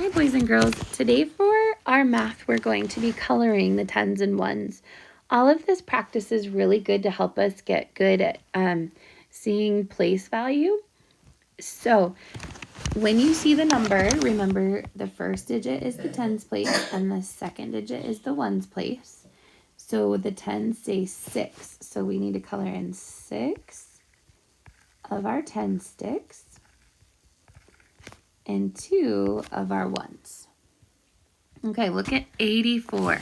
Hi, boys and girls. Today for our math, we're going to be coloring the tens and ones. All of this practice is really good to help us get good at seeing place value. So when you see the number, remember the first digit is the tens place and the second digit is the ones place. So the tens say 6. So we need to color in 6 of our 10 sticks and 2 of our ones. Okay, look at 84.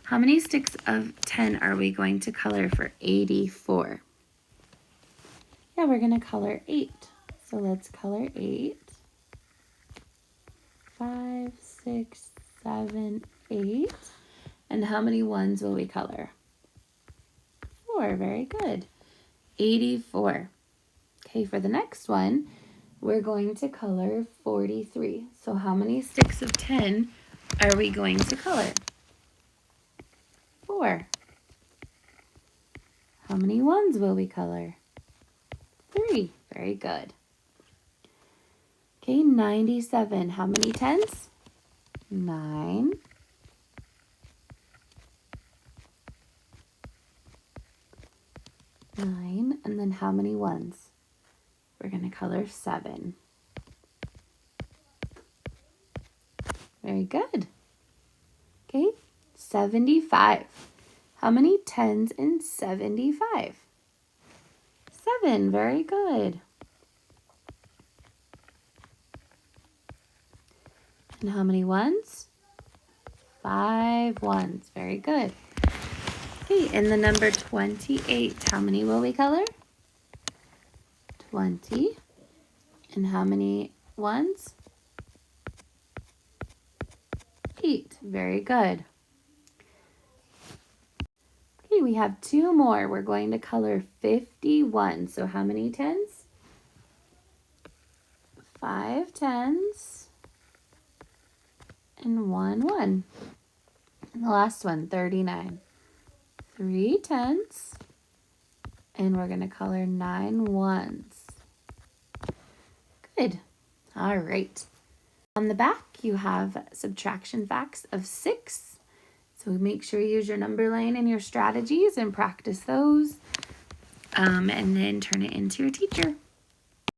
How many sticks of 10 are we going to color for 84? Yeah, we're going to color 8. So let's color 8. 5, 6, 7, 8. And how many ones will we color? 4. Very good. 84. Okay, for the next one, we're going to color 43. So how many sticks of 10 are we going to color? 4. How many ones will we color? 3. Very good. Okay, 97. How many tens? 9. 9. And then how many ones? We're going to color 7. Very good. Okay, 75. How many tens in 75? 7. Very good. And how many ones? 5 ones. Very good. Okay, in the number 28, how many will we color? 20. And how many ones? 8. Very good. Okay, we have 2 more. We're going to color 51. So how many tens? 5 tens and 1 1. And the last one, 39. 3 tens, and we're going to color 9 ones. Good. All right. On the back, you have subtraction facts of 6. So make sure you use your number line and your strategies and practice those. And then turn it into your teacher.